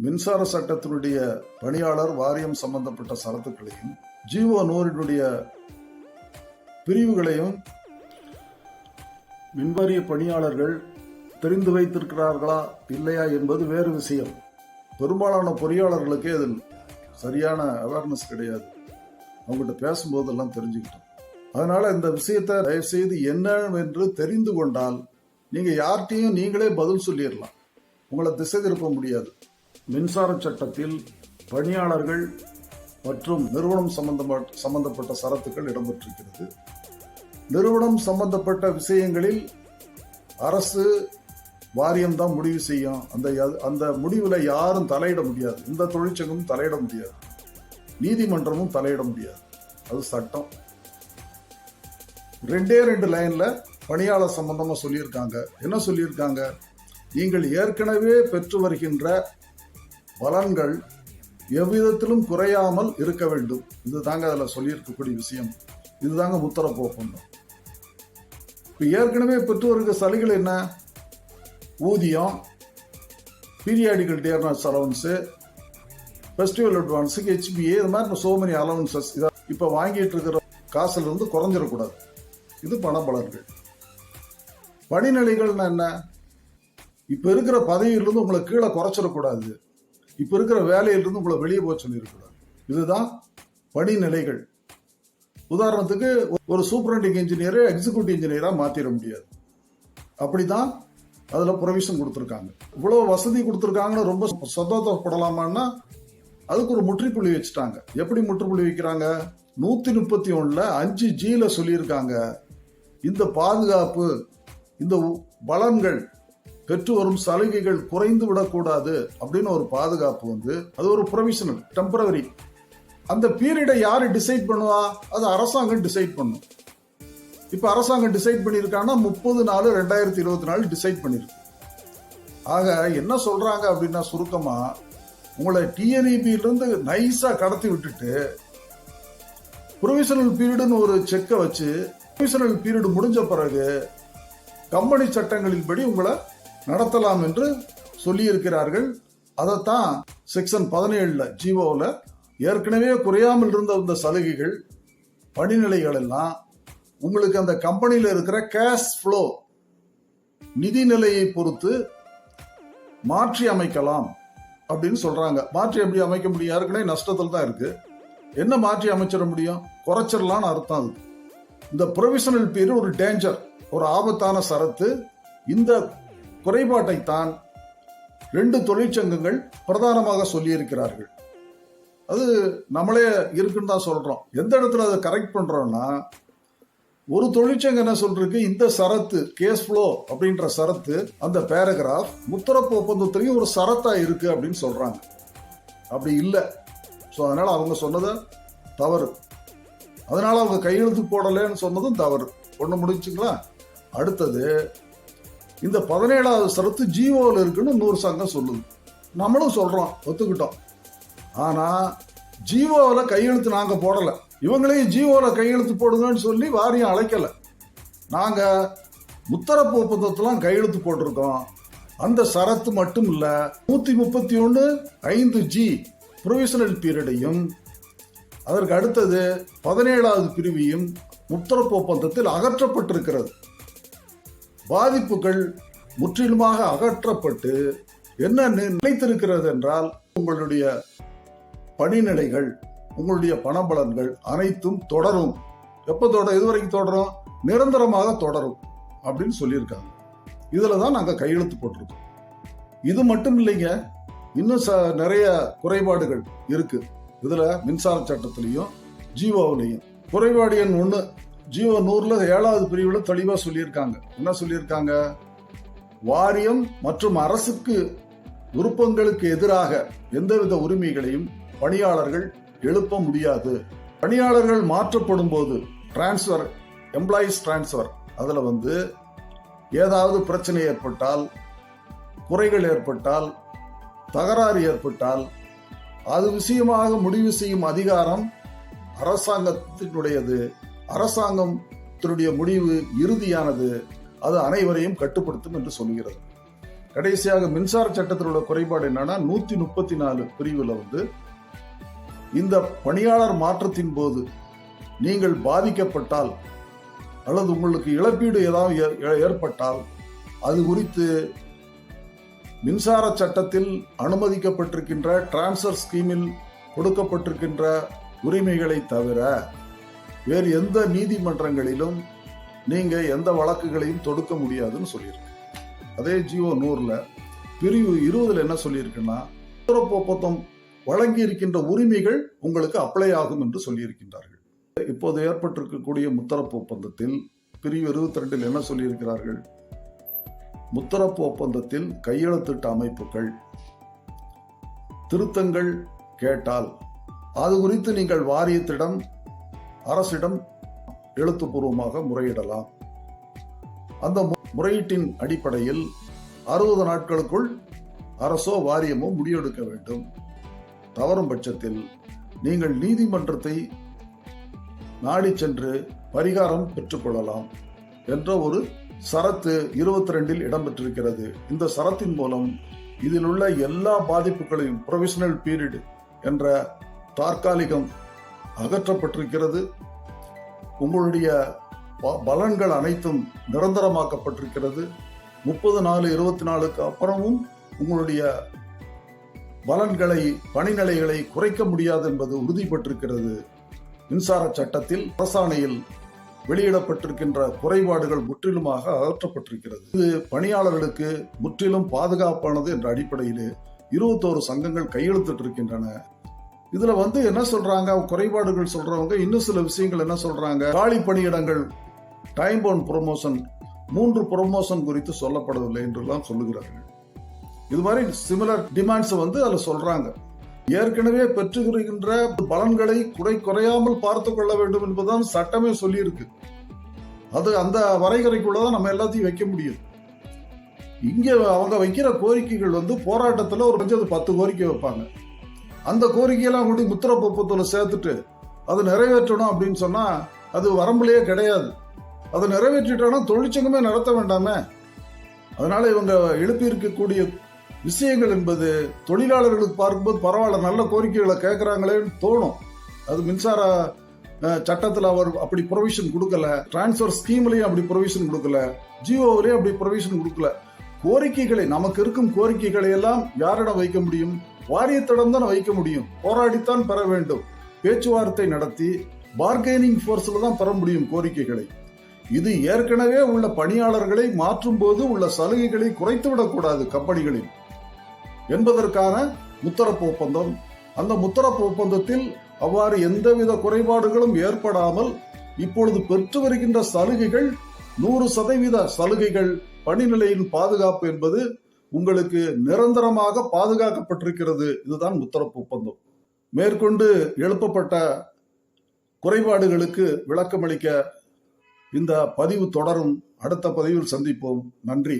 மின்சார சட்டத்தினுடைய பணியாளர் வாரியம் சம்பந்தப்பட்ட சரத்துக்களையும் ஜிஓ 100 பிரிவுகளையும் மின்வாரிய பணியாளர்கள் தெரிந்து வைத்திருக்கிறார்களா இல்லையா என்பது வேறு விஷயம். பெரும்பாலான பொறியாளர்களுக்கு இதில் சரியான அவேர்னஸ் கிடையாது. அவங்ககிட்ட பேசும்போதெல்லாம் தெரிஞ்சுக்கிட்டோம். அதனால இந்த விஷயத்தை தயவுசெய்து என்னவென்று தெரிந்து கொண்டால் நீங்க யார்கிட்டையும் நீங்களே பதில் சொல்லிடலாம். உங்களை திசை திருப்ப முடியாது. மின்சார சட்டத்தில் பணியாளர்கள் மற்றும் நிறுவனம் சம்பந்தப்பட்ட சரத்துக்கள் இடம்பெற்றிருக்கிறது. நிறுவனம் சம்பந்தப்பட்ட விஷயங்களில் அரசு வாரியம் தான் முடிவு செய்யும். அந்த முடிவுல யாரும் தலையிட முடியாது. இந்த தொழிற்சங்கமும் தலையிட முடியாது, நீதிமன்றமும் தலையிட முடியாது. அது சட்டம். 2 லைன்ல பணியாளர் சம்பந்தமா சொல்லியிருக்காங்க. என்ன சொல்லியிருக்காங்க? நீங்கள் ஏற்கனவே பெற்று வருகின்ற பலன்கள் எவ்விதத்திலும் குறையாமல் இருக்க வேண்டும். இதுதாங்க அதில் சொல்லியிருக்கக்கூடிய விஷயம். இதுதாங்க முத்தரப்பு ஒப்பந்தம். இப்போ ஏற்கனவே பெற்று வருகிற சலுகைகள் என்ன? ஊதியம், பீரியாடிக்கல் டியர்னஸ் அலவன்ஸு, ஃபெஸ்டிவல் அட்வான்ஸுக்கு, HBA, இது மாதிரி சோ மெனி அலவன்சஸ். இதை இப்போ வாங்கிட்டு இருக்கிற காசுல இருந்து குறைஞ்சிடக்கூடாது. இது பணபலன்கள். படிநிலைகள்னா என்ன? இப்ப இருக்கிற பதவியிலிருந்து உங்களை கீழே குறைச்சிடக்கூடாது. இப்ப இருக்கிற வேலையிலிருந்து உங்களை வெளியே போக சொல்லியிருக்கூடாது. இதுதான் படிநிலைகள். உதாரணத்துக்கு ஒரு சூப்பரண்டிங் இன்ஜினியரை எக்ஸிக்யூட்டிவ் இன்ஜினியரா மாத்திர முடியாது. அப்படிதான் அதுல ப்ரொவிஷன் கொடுத்துருக்காங்க. இவ்வளவு வசதி கொடுத்துருக்காங்கன்னு ரொம்ப சந்தோஷப்படலாமான்னா அதுக்கு ஒரு முற்றுப்புள்ளி வச்சுட்டாங்க. எப்படி முற்றுப்புள்ளி வைக்கிறாங்க? 131ல 5G சொல்லியிருக்காங்க. இந்த பாதுகாப்பு, இந்த பலன்கள், பெற்று வரும் சலுகைகள் குறைந்து விடக்கூடாது அப்படின்னு ஒரு பாதுகாப்பு அது ஒரு ப்ரொவிஷனல், டெம்பரவரி. அந்த பீரியடை யாரு டிசைட் பண்ணுவா? அது அரசாங்கம் டிசைட் பண்ணும். இப்ப அரசாங்கம் டிசைட் பண்ணிருக்காங்கன்னா 30/4/2024 டிசைட் பண்ணிருக்கு. ஆக என்ன சொல்றாங்க அப்படின்னா, சுருக்கமா உங்களை TNEB-லிருந்து நைஸா கடத்தி விட்டுட்டு ப்ரொவிஷனல் பீரியட்னு ஒரு செக்கை வச்சு ப்ரொவிஷனல் பீரியட் முடிஞ்ச பிறகு கம்பெனி சட்டங்களின்படி உங்களை நடத்தலாம் என்று சொல்லி இருக்கிறார்கள். அதைத்தான் செக்ஷன் 17 ஜிஓல ஏற்கனவே குறையாமல் இருந்த இந்த சலுகைகள், படிநிலைகள் எல்லாம் உங்களுக்கு அந்த கம்பெனியில இருக்கிற கேஷ் ஃப்ளோ, நிதி நிலையை பொறுத்து மாற்றி அமைக்கலாம் அப்படின்னு சொல்றாங்க. மாற்றி எப்படி அமைக்க முடியும்? ஏற்கனவே நஷ்டத்தில் தான் இருக்கு. என்ன மாற்றி அமைச்சிட முடியும்? குறைச்சிடலாம்னு அர்த்தம். அது இந்த ப்ரொவிஷனல் பீரியட் ஒரு டேஞ்சர், ஒரு ஆபத்தான சரத்து. இந்த குறைபாட்டை தான் 2 தொழிற்சங்கங்கள் பிரதானமாக சொல்லி இருக்கிறார்கள். அது நம்மளே இருக்குன்னு தான் சொல்றோம். எந்த இடத்துல அதை கரெக்ட் பண்றோம்னா, ஒரு தொழிற்சங்கம் என்ன சொல்றதுக்கு, இந்த சரத்து கேஸ் ஃப்ளோ அப்படின்ற சரத்து அந்த பேராகிராஃப் முத்தரப்பு ஒப்பந்தத்திலையும் ஒரு சரத்தா இருக்கு அப்படின்னு சொல்றாங்க. அப்படி இல்லை. ஸோ அதனால அவங்க சொன்னது தவறு. அதனால அவங்க கையெழுத்து போடலன்னு சொன்னதும் தவறு. ஒண்ணு முடிச்சுங்களா? அடுத்தது, இந்த 17வது சரத்து ஜிஓல இருக்குன்னு 100 சங்கம் சொல்லுது. நம்மளும் சொல்றோம், ஒத்துக்கிட்டோம். ஆனா ஜிஓல கையெழுத்து நாங்க போடல. இவங்களையும் ஜிஓல கையெழுத்து போடுங்கன்னு சொல்லி வாரியம் அழைக்கல. நாங்க முத்தரப்பு ஒப்பந்தத்தெல்லாம் கையெழுத்து போட்டிருக்கோம். அந்த சரத்து மட்டும் இல்ல, 131(5G) ப்ரொவிஷனல் பீரியடையும், அதற்கு அடுத்தது 17வது பிரிவையும் முத்தரப்பு ஒப்பந்தத்தில் அகற்றப்பட்டிருக்கிறது. பாதிப்புகள் முற்றிலுமாக அகற்றப்பட்டு என்ன நிலைத்திருக்கிறது என்றால், உங்களுடைய பணிநிலைகள், உங்களுடைய பணபலன்கள் அனைத்தும் தொடரும். எப்ப இதுவரைக்கும் தொடரும்? நிரந்தரமாக தொடரும் அப்படின்னு சொல்லியிருக்காங்க. இதுலதான் நாங்க கையெழுத்து போட்டிருக்கோம். இது மட்டும் இல்லைங்க, இன்னும் நிறைய குறைபாடுகள் இருக்கு இதுல. மின்சார சட்டத்திலையும் ஜிஓவிலையும் குறைபாடு எண் 1 ஜிஓ 100ல 7வது பிரிவுல தெளிவா சொல்லியிருக்காங்க. என்ன சொல்லியிருக்காங்க? வாரியம் மற்றும் அரசுக்கு விருப்பங்களுக்கு எதிராக எந்தவித உரிமைகளையும் பணியாளர்கள் எழுப்ப முடியாது. பணியாளர்கள் மாற்றப்படும் போது டிரான்ஸ்பர், எம்ப்ளாயிஸ் டிரான்ஸ்பர், அதுல ஏதாவது பிரச்சனை ஏற்பட்டால், குறைகள் ஏற்பட்டால், தகராறு ஏற்பட்டால் அது விஷயமாக முடிவு செய்யும் அதிகாரம் அரசாங்கத்தினுடையது. அரசாங்கத்தினுடைய முடிவு இறுதியானது. அது அனைவரையும் கட்டுப்படுத்தும் என்று சொல்கிறது. கடைசியாக மின்சார சட்டத்தில் உள்ள குறைபாடு என்னன்னா 134 பிரிவுல இந்த பணியாளர் மாற்றத்தின் போது நீங்கள் பாதிக்கப்பட்டால் அல்லது உங்களுக்கு இழப்பீடு ஏதாவது ஏற்பட்டால் அது குறித்து மின்சார சட்டத்தில் அனுமதிக்கப்பட்டிருக்கின்ற டிரான்ஸ்ஃபர் ஸ்கீமில் கொடுக்கப்பட்டிருக்கின்ற உரிமைகளை தவிர வேறு எந்த நீதிமன்றங்களிலும் நீங்க எந்த வழக்குகளையும் தொடுக்க முடியாதுன்னு சொல்லியிருக்கு. அதே ஜியோ 100ல பிரிவு 20ல என்ன சொல்லியிருக்குன்னா, முத்தரப்பு ஒப்பந்தம் வழங்கி இருக்கின்ற உரிமைகள் உங்களுக்கு அப்ளை ஆகும் என்று சொல்லியிருக்கின்றார்கள். இப்போது ஏற்பட்டிருக்கக்கூடிய முத்தரப்பு ஒப்பந்தத்தில் பிரிவு 22ல் என்ன சொல்லியிருக்கிறார்கள்? முத்தரப்பு ஒப்பந்தத்தில் கையெழுத்திட்ட அமைப்புகள் திருத்தங்கள் கேட்டால் அது குறித்து நீங்கள் வாரியத்திடம் அரசிடம் எழுத்துப்பூர்வமாக முறையிடலாம். அந்த முறையீட்டின் அடிப்படையில் 60 நாட்களுக்குள் அரசோ வாரியமோ முடிவெடுக்க வேண்டும். தவறும் பட்சத்தில் நீங்கள் நீதிமன்றத்தை நாடி சென்று பரிகாரம் பெற்றுக்கொள்ளலாம் என்ற ஒரு சரத்து 22ல் இடம்பெற்றிருக்கிறது. இந்த சரத்தின் மூலம் இதில் உள்ள எல்லா பாதிப்புகளையும் ப்ரொவிஷனல் பீரியட் என்ற தற்காலிகம் அகற்றப்பட்டிருக்கிறது. உங்களுடைய பலன்கள் அனைத்தும் நிரந்தரமாக்கப்பட்டிருக்கிறது. 30/4/24க்கு அப்புறமும் உங்களுடைய பலன்களை பணிநிலைகளை குறைக்க முடியாது என்பது உறுதிப்பட்டிருக்கிறது. மின்சார சட்டத்தில் அரசாணையில் வெளியிடப்பட்டிருக்கின்ற குறைபாடுகள் முற்றிலுமாக அகற்றப்பட்டிருக்கிறது. இது பணியாளர்களுக்கு முற்றிலும் பாதுகாப்பானது என்ற அடிப்படையில் 21 சங்கங்கள் கையெழுத்திட்டு இருக்கின்றன. இதுல என்ன சொல்றாங்க, குறைபாடுகள் சொல்றவங்க இன்னும் சில விஷயங்கள் என்ன சொல்றாங்க, காலி பணியிடங்கள் டைம் பவுண்ட் ப்ரொமோஷன் 3 ப்ரொமோஷன் குறித்து சொல்லப்படவில்லை என்றெல்லாம் சொல்லுகிறார்கள். இது மாதிரி சிமிலர் டிமாண்ட்ஸ் அதுல சொல்றாங்க. ஏற்கனவே பெற்றுகின்ற பலன்களை குறையாமல் பார்த்து கொள்ள வேண்டும் என்பதுதான் சட்டமே சொல்லி இருக்கு. அது அந்த வரைகறைக்குள்ளதான் நம்ம எல்லாத்தையும் வைக்க முடியும். இங்க அவங்க வைக்கிற கோரிக்கைகள் போராட்டத்துல ஒரு 10 கோரிக்கை வைப்பாங்க. அந்த கோரிக்கையெல்லாம் கூடி முத்தரப்பு ஒப்பந்தத்தில் சேர்த்துட்டு அதை நிறைவேற்றணும் அப்படின்னு சொன்னா அது வரம்புலையே கிடையாது. அதை நிறைவேற்றிட்டோம்னா தொழிற்சங்கமே நடத்த வேண்டாமே. அதனால இவங்க எழுப்பி இருக்கக்கூடிய விஷயங்கள் என்பது தொழிலாளர்களுக்கு பார்க்கும்போது பரவாயில்ல, நல்ல கோரிக்கைகளை கேட்கறாங்களேன்னு தோணும். அது மின்சார சட்டத்தில் அவர் அப்படி ப்ரொவிஷன் கொடுக்கல, டிரான்ஸ்பர் ஸ்கீம்லயும் அப்படி ப்ரொவிஷன் கொடுக்கல, ஜியோவிலையும் அப்படி ப்ரொவிஷன் கொடுக்கல. கோரிக்கைகளை நமக்கு இருக்கும் கோரிக்கைகளை எல்லாம் யாரிடம் வைக்க முடியும்? வாரியத்திடம் தான் வைக்க முடியும். போராடித்தான் பெற வேண்டும். பேச்சுவார்த்தை நடத்தி பார்கெனிங் போர்ஸ்ல தான் பெற முடியும் கோரிக்கைகளை. இது ஏற்கனவே உள்ள பணியாளர்களை மாற்றும் போது உள்ள சலுகைகளை குறைத்துவிடக்கூடாது கம்பெனிகளில் என்பதற்கான முத்தரப்பு ஒப்பந்தம். அந்த முத்தரப்பு ஒப்பந்தத்தில் அவ்வாறு எந்தவித குறைபாடுகளும் ஏற்படாமல் இப்பொழுது பெற்று வருகின்ற சலுகைகள் 100% சலுகைகள், பணிநிலையின் பாதுகாப்பு என்பது உங்களுக்கு நிரந்தரமாக பாதுகாக்கப்பட்டிருக்கிறது. இதுதான் முத்தரப்பு ஒப்பந்தம். மேற்கொண்டு எழுப்பப்பட்ட குறைபாடுகளுக்கு விளக்கமளிக்க இந்த பதிவு தொடரும். அடுத்த பதிவில் சந்திப்போம். நன்றி.